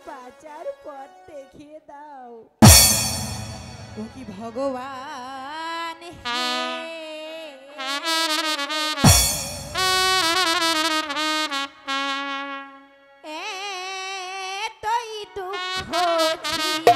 বাঁচার পথ দেখিয়ে দাও। ও কি ভগবান হে, এতই দুঃখ ছিল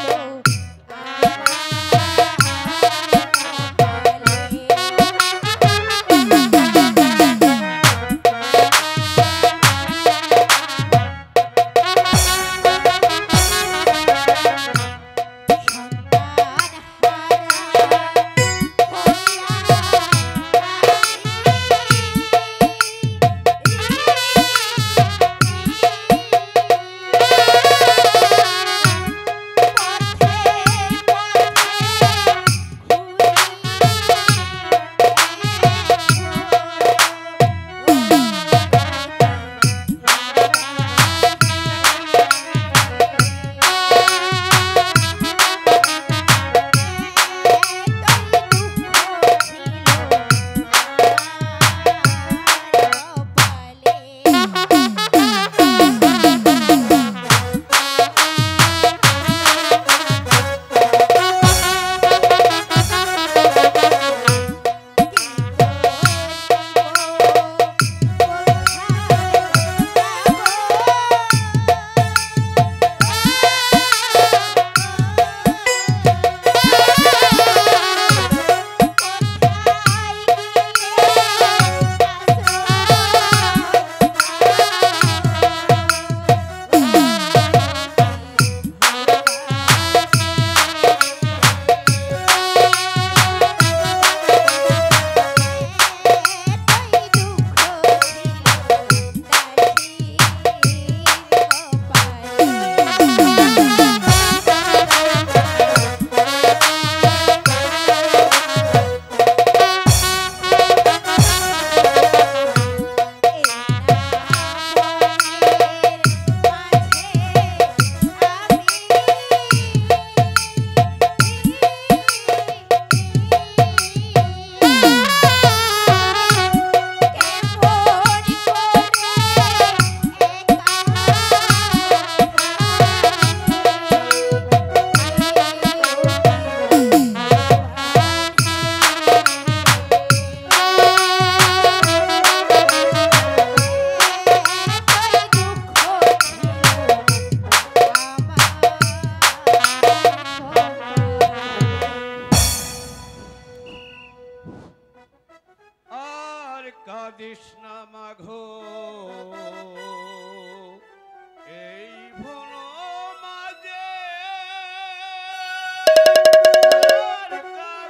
কৃষ্ণা মাঘো এই ভুল মাঝে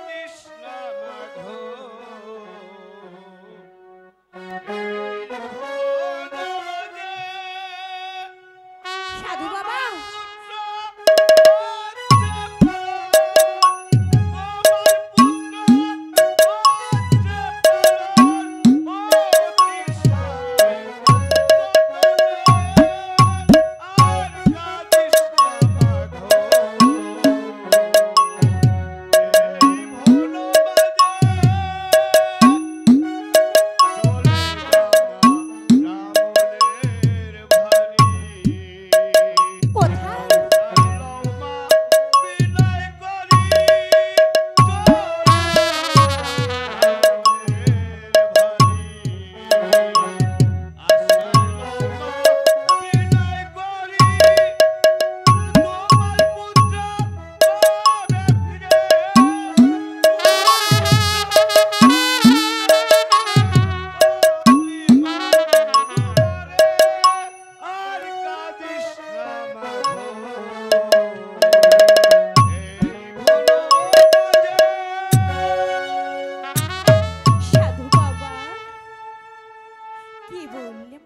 কৃষ্ণা মাঘো সাধু বাবা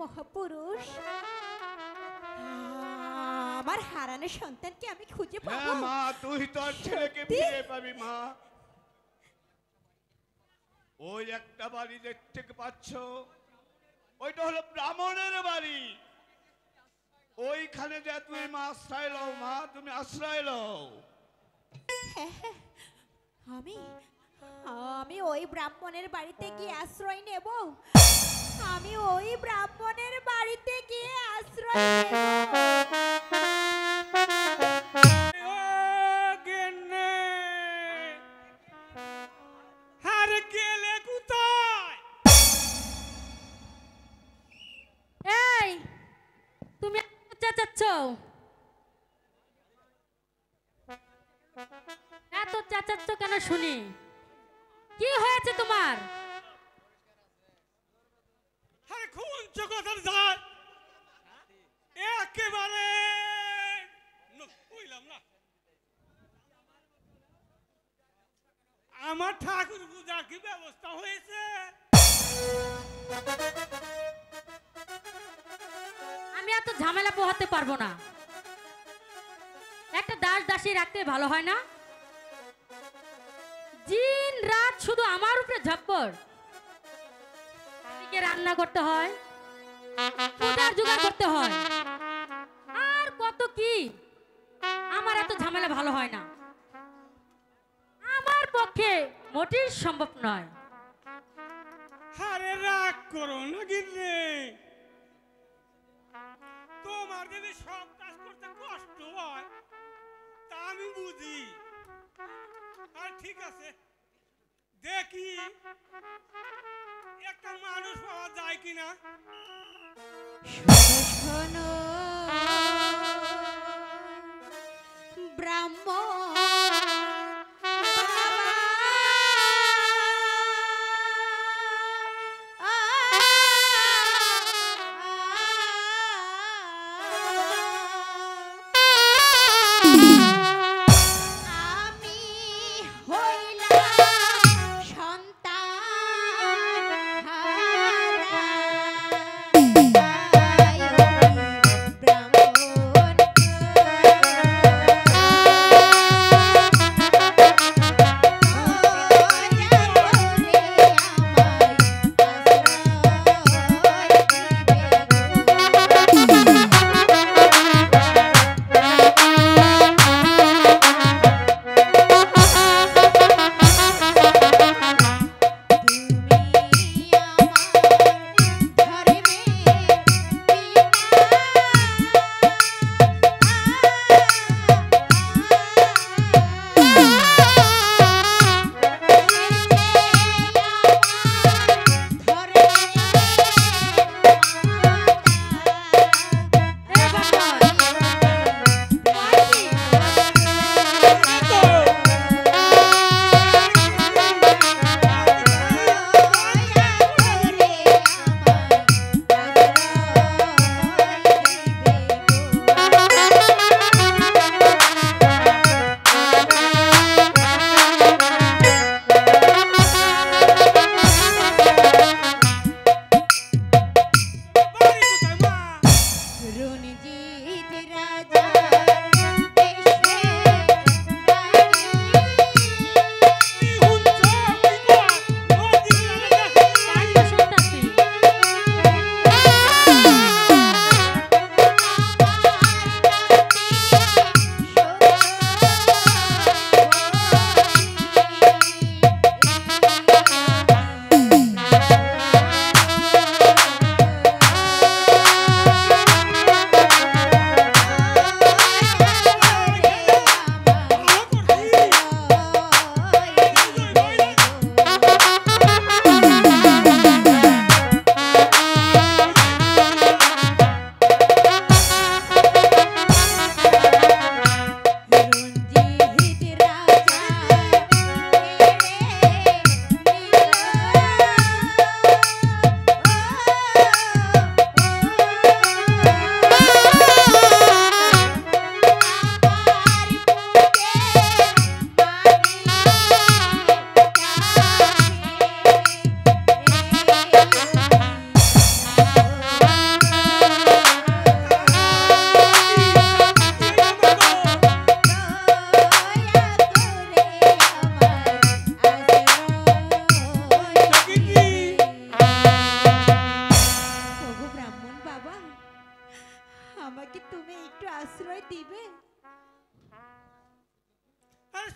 মহাপুরুষ আমার হারানো সন্তানকে আমি খুঁজে পাবো। হ্যাঁ মা, তুই তোর ছেলেকে ফিরে পাবি মা। ওই একটা বাড়ি দেখতে পাচ্ছ, ওইটা হলো ব্রাহ্মণের বাড়ি। ওইখানে যে তুমি মা আশ্রয় লও মা, তুমি আশ্রয় লও। আমি আমি ওই ব্রাহ্মণের বাড়িতে গিয়ে আশ্রয় নেব। আমি ওই ব্রাহ্মণের বাড়িতে গিয়ে আশ্রয় নেব। চেঁচাচ্ছ? এত চেঁচাচ্ছ কেন শুনি? কি হয়েছে তোমার? আরে কোন জগতের যায় একেবারে কইলাম না আমার ঠাকুর পূজার কি ব্যবস্থা হয়েছে? আমি এত ঝামেলা পোহাতে পারবো না। একটা দাস দাসী রাখতে ভালো হয় না? দিন রাত শুধু আমার উপরে ঝপ্পর। এদিকে রান্না করতে হয়, পূজার জোগাড় করতে হয়, আর কত কি। আমার এত ঝামেলা ভালো হয় না, আমার পক্ষে মোটেই সম্ভব নয়। আরে রাগ করো না গিন্নি, তোমার যদি সব কাজ করতে কষ্ট হয় তা আমি বুঝি। আর ঠিক আছে, দেখি একটা মানুষ পাওয়া যায় কিনা। শোনো ব্রাহ্মণ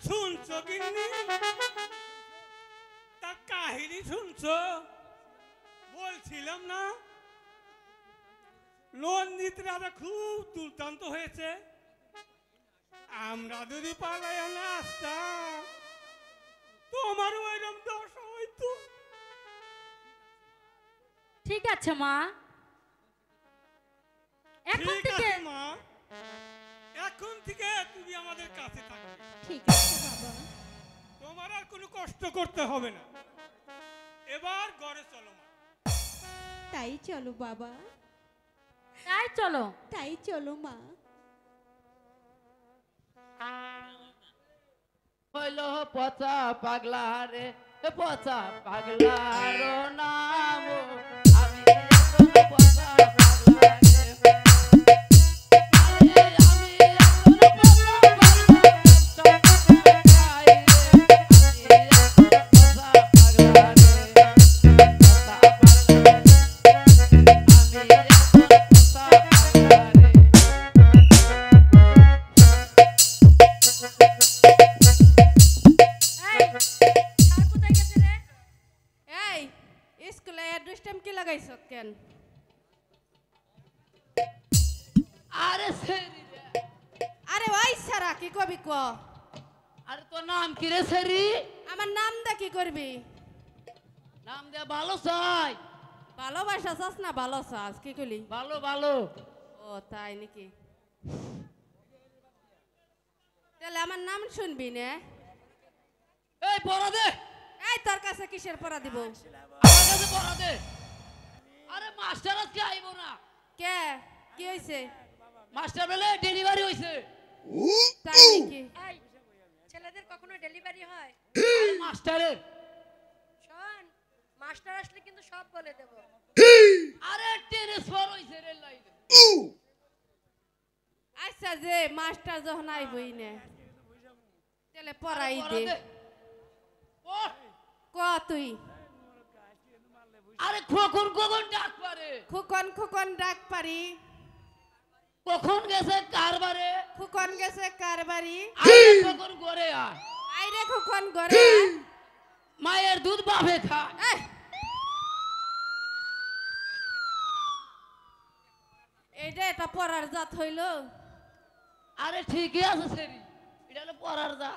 শুনছো গিন্নি? তার কাহিনী শুনছো? বলছিলাম না নন্দিত রাজা খুব দুর্দান্ত হয়েছে। আমরা যদি পালাই না আসতাম তোমার ওইরকম দশা হইতো। ঠিক আছে মা, এখন ঠিক থেকে আছে মা, এখন থেকে তুমি আমাদের কাছে থাকবে। ঠিক আছে বাবা। তোমার আর কোনো কষ্ট করতে হবে না। এবার ঘরে চলো মা। তাই চলো বাবা, তাই চলো। তাই চলো মা। হইল পচা পাগলা রে, পচা পাগলার নাম আমি এখন পচা পাগলা রে। আরে আমি এখন পচা পাগলা রে, আমি এখন পচা পাগলা রে, পচা পাগলা রে। আমি এখন পচা পাগলা রে। এই আর কোথায় গেছে রে? এই স্কুলে অ্যাড্রেস টাইম কি লাগাইছ কেন? আরে সেরি রে। আরে ওই সারা কি কবি ক? আরে তোর নাম কি রে সেরি? আমার নাম দা কি করবি? নাম দে ভালো চাই। ভালোবাসা চাস না ভালো চাস কি কইলি? ভালো ভালো। ও তাই নাকি? তাহলে আমার নাম শুনবি না? এই পড়া দে, এই তোর কাছে কিসের পড়া দিব? আমার কাছে পড়া দে। আরে মাস্টার আজকে আইবো না। কে কি হইছে? মাস্টার বলে ডেলিভারি হইছে। তাই নাকি? এই ছেলেদের কখনো ডেলিভারি হয়? আরে মাস্টারের। শোন, মাস্টার আসলে কিন্তু সব বলে দেব। আরে ট্রান্সফার হইছে রে লাইনে। আচ্ছা যে মাস্টার যখন আইবই না তাহলে পড়াই পড়া দে। দে। পড়। ক তুই আরে কখন কখন ডাক পারে, খুকন খুকন ডাক পারি, কখন গেছে কারবারে, খুকন গেছে কারবারি, আরে কখন ঘরে আয়, আইরে খুকন ঘরে আয়। মায়ের দুধ বাপে খা। এই, এইটা এটা পড়ার জাত হইল? আরে ঠিকই আছে সেরি, এটা হলো পড়ার দা।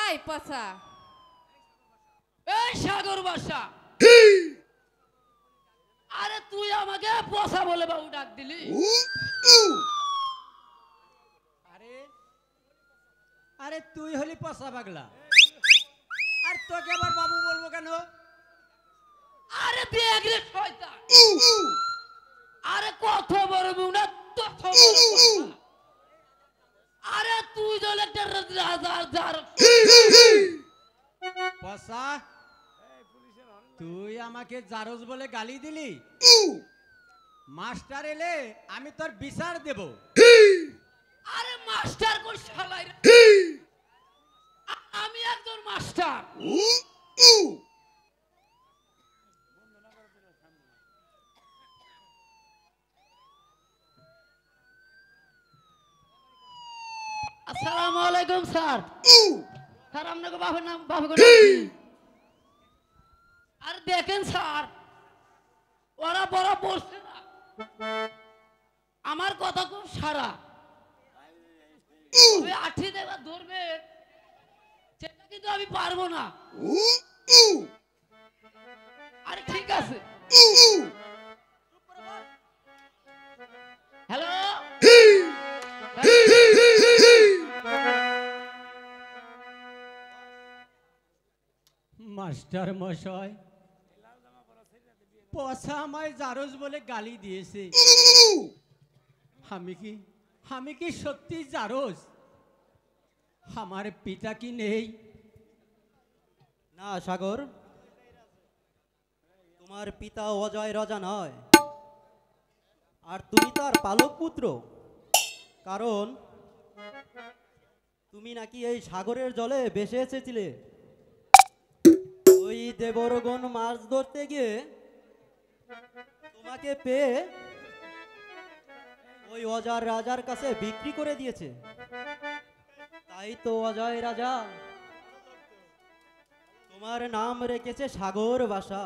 ওই পচা এই সাগর বাসা, আরে তুই আমাকে পচা বলে বাবু ডাক দিলি? আরে আরে তুই হলি পচা পাগলা, আর তোকে আবার বাবু বলবো কেন? আরে দেখ রে শয়তান, আরে কত বড় মুখ না তত বড় কথা। আরে তুই যদি একটা রাজার পচা, তুই আমাকে জারজ বলে গালি দিলি, মাস্টার এলে আমি তোর বিচার দেব। আরে মাস্টার কোন শালাই রে? আমি একজন মাস্টার। আসসালামু আলাইকুম স্যার। স্যার আপনাকে বাবার নাম বাবার নাম কি? আর দেখেন স্যার, ওরা বড় পড়ছে না, আমার কথা খুব সারা। তবে আঠি দেবা ধরবে সেটা কিন্তু আমি পারবো না। আরে ঠিক আছে। হ্যালো, মাস্টার মশাই, পচা আমায় জারজ বলে গালি দিয়েছে। আমি কি সত্যি জারজ? আমার পিতা কি নেই? না সাগর, তোমার পিতা অজয় রাজা নয়, আর তুমি তার পালক পুত্র। কারণ তুমি নাকি এই সাগরের জলে ভেসে এসেছিলে। ওই দেবরগণ মাছ ধরতে গিয়ে তোমাকে পেয়ে ওই অজয় রাজার কাছে বিক্রি করে দিয়েছে। তাই তো অজয় রাজা তোমার নাম রেখেছে সাগর বাসা।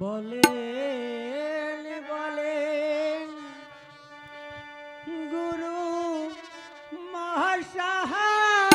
বলেন বলেন গুরু মহাশয়,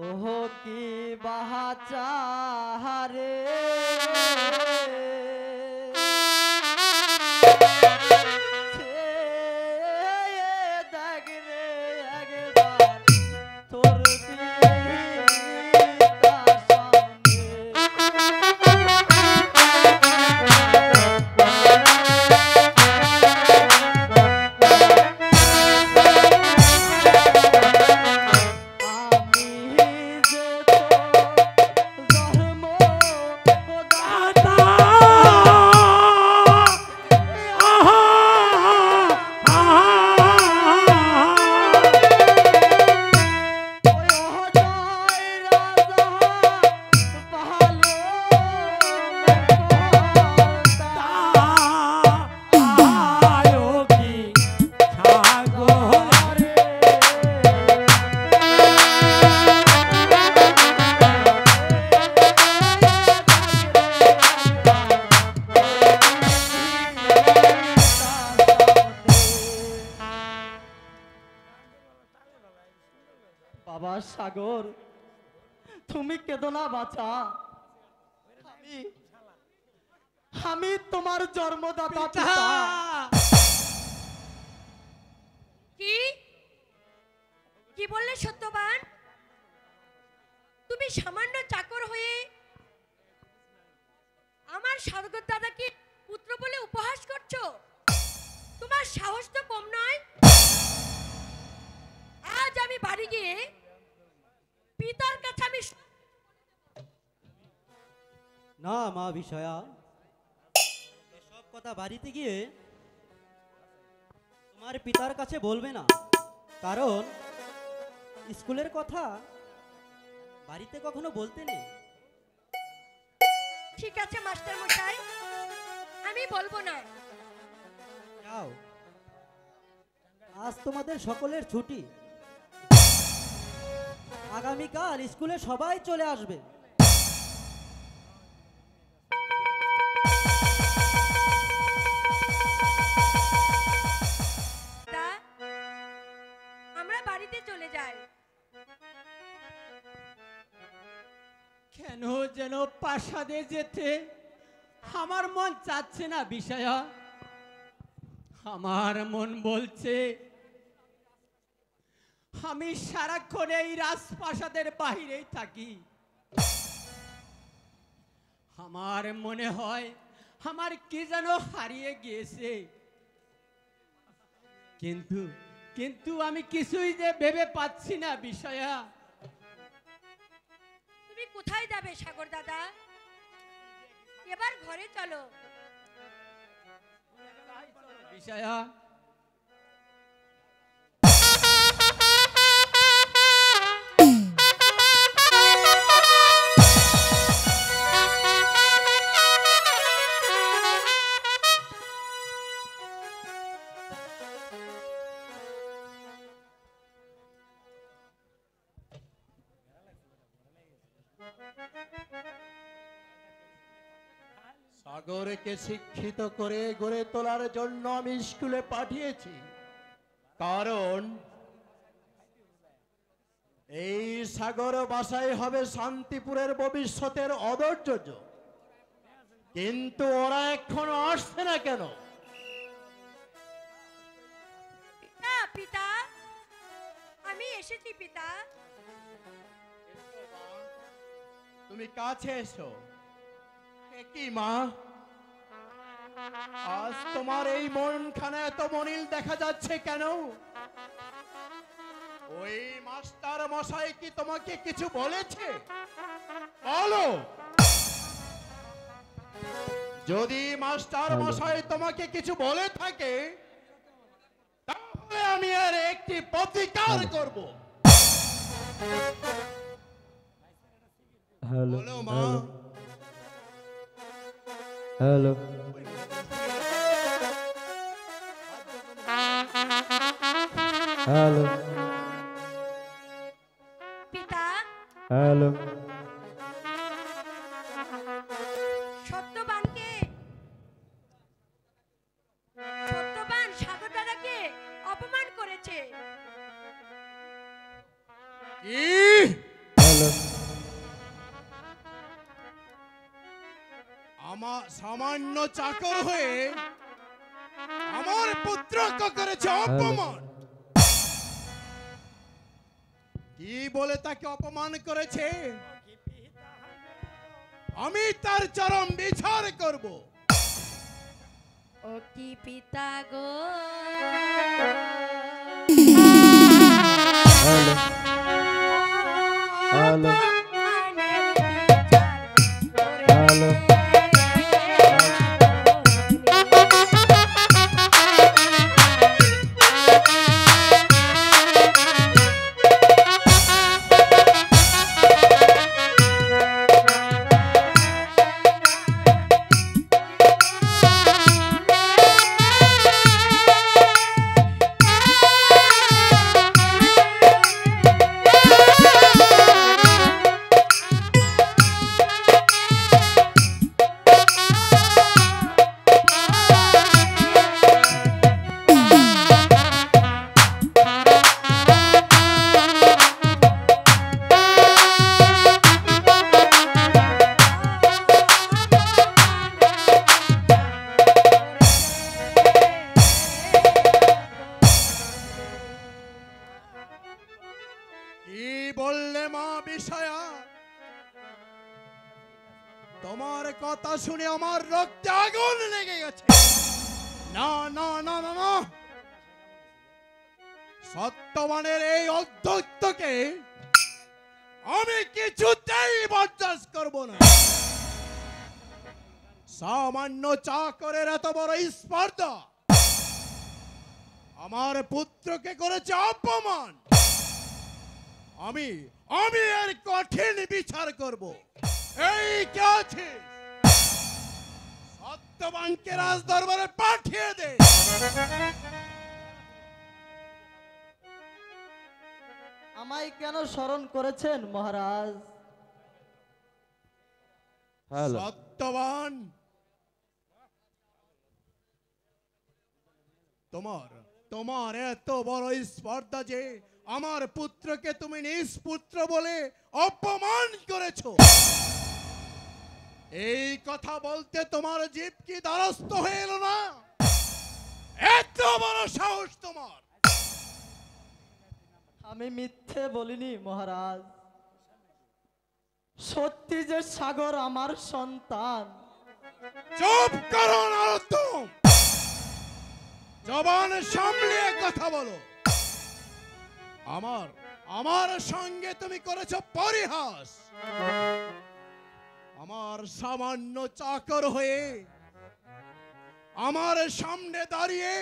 ওহো কি বাহাচারে দেখ রে একবার তোর পিতার সামনে। বাবা সাগর, তুমি কেঁদো না বাছা। আমি তোমার জন্মদাতা পিতা। কি কি বললে সত্যবান? তুমি সামান্য চাকর হয়ে আমার সাগর দাদাকে পুত্র বলে উপহাস করছো? তোমার সাহস তো কম নয়। আজ আমি বাড়ি গিয়ে পিতার কাছে আমি না মা বিষয়া, এসব কথা বাড়িতে গিয়ে তোমার পিতার কাছে বলবে না, কারণ স্কুলের কথা বাড়িতে কখনো বলতে নেই। ঠিক আছে মাস্টার মশাই, আমি বলবো না। যাও, আজ তোমাদের সকলের ছুটি। আগামীকাল স্কুলে সবাই চলে আসবে। আমরা বাড়িতে চলে যাই। কেন যেন প্রাসাদে যেতে আমার মন চাচ্ছে না বিষয়া। আমার মন বলছে আমি সারাক্ষণ এই রাজপ্রাসাদের বাহিরেই থাকি। আমার মনে হয় আমার কি যেন হারিয়ে গিয়েছে, কিন্তু কিন্তু আমি কিছুই যে ভেবে পাচ্ছি না বিষয়া। তুমি কোথায় যাবে সাগর দাদা? এবার ঘরে চলো। বিষয়া সাগরকে শিক্ষিত করে গড়ে তোলার জন্য আমি স্কুলে পাঠিয়েছি, কারণ এই সাগর বাসায় হবে শান্তিপুরের ভবিষ্যতের অদর্য। কিন্তু ওরা এখনো আসছে না কেন? পিতা, আমি এসেছি পিতা। তুমি কাছে এসো। কি মা, আজ তোমার এই মনখানা এত মনিল দেখা যাচ্ছে কেন? ওই মাস্টার মশাই কি তোমাকে কিছু বলেছে? বলো। যদি মাস্টার মশাই তোমাকে কিছু বলে থাকে তাহলে আমি আর একটি প্রতিকার করব। বলো মা। হ্যালো হ্যালো পিতা, হ্যালো সত্যবান সাগর দাদাকে অপমান করেছে। কি? আমার সামান্য চাকর হয়ে আমার পুত্রকে করেছে অপমান। কি বলে তাকে অপমান করেছে আমি তার চরম বিচার করব। ও কি পিতা গো হ্যালো হ্যালো কি বললে মা বিষয়া? তোমার কথা শুনে আমার রক্তে আগুন লেগে গেছে। না না না না না, সত্যবানের এই অধ্যক্ষকে আমি কিছুতেই বরদাস্ত করব না। সামান্য চাকরের এত বড় স্পর্ধা, আমার পুত্রকে করেছে অপমান। আমি আমি এর কঠিন বিচার করব। এই কে আছে? সত্যবানকে রাজ দরবারে পাঠিয়ে দে। আমায় কেন স্মরণ করেছেন মহারাজ? হ্যালো সত্যবান, তোমার তোমার এত বড় স্পর্ধা যে আমার পুত্রকে তুমি নিষ্পুত্র বলে অপমান করেছো। এই কথা বলতে তোমার জিভ কি দ্বারস্থ হয়ে এলো না? এত বড় সাহস তোমার! আমি মিথ্যে বলিনি মহারাজ, সত্যি যে সাগর আমার সন্তান। চুপ করো নরোত্তম, জবান সামলিয়ে কথা বলো। আমার সঙ্গে তুমি করেছো পরিহাস। আমার সামান্য চাকর হয়ে আমার সামনে দাঁড়িয়ে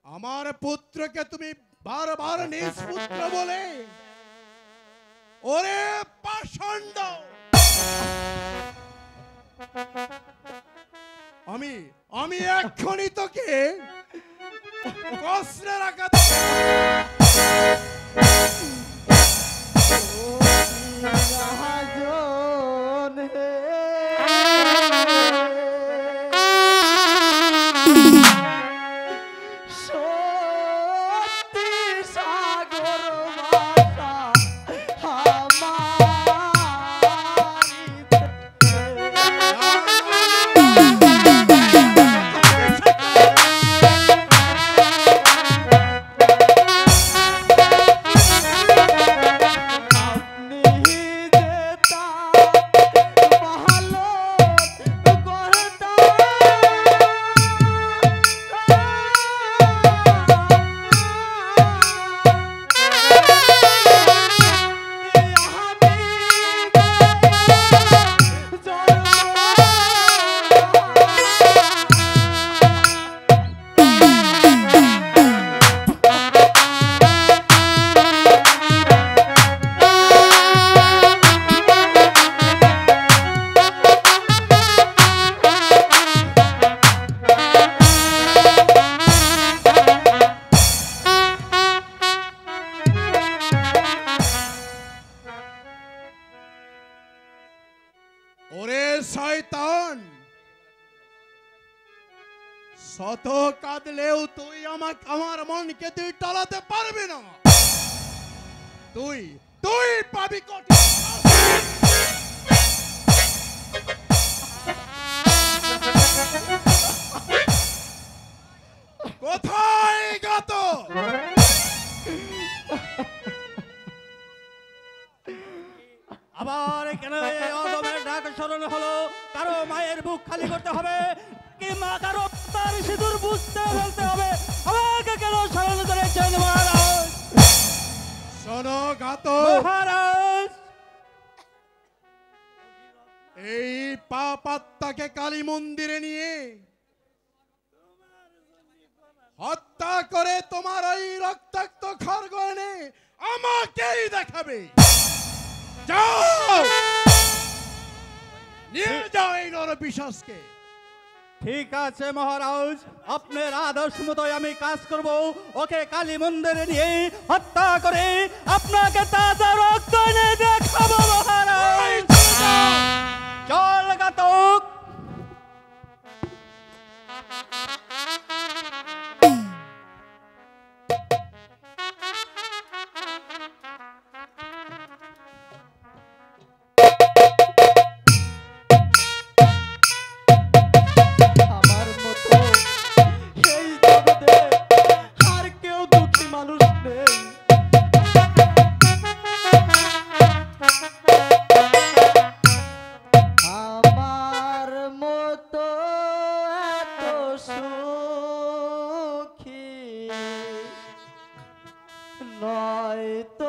আমার পুত্রকে তুমি বারবার নিষ্পুত্র বলে, ওরে পাষণ্ড! আমি এক্ষুনি তোকে কষ্টে রাখা রাজন হে সত্যি সাগর ভাষা শয়তান, শত কাঁদলেও তুই আমার মনকে তুই টলাতে পারবি না। তুই তুই পাবি কঠিন কোথায় গত আবার এখানে অদমের ডাক স্মরণ হলো, কারো মায়ের বুক খালি করতে হবে কিংবা কারো তার সিঁদুর বুঝতে বলতে হবে। আমাকে কেন স্মরণ করেছেন মহারাজ? শোনো গাত, মহারাজ এই পাপাত্তাকে কালী মন্দিরে নিয়ে হত্যা করে তোমার ওই রক্তাক্ত খড়গ এনে আমাকেই দেখাবে। যাও, নিয়ে যাও এই নরপিশাচকে। ঠিক আছে মহারাজ, আপনার আদর্শ মতোই আমি কাজ করব। ওকে কালী মন্দিরে নিয়ে হত্যা করে আপনাকে তাজা রক্ত এনে দেখাবো মহারাজ। চল ঘাতক। আমার মতো এই জগতে আর কেউ দুঃখী মানুষ নেই। আমার মতো এত সুখী নয় তো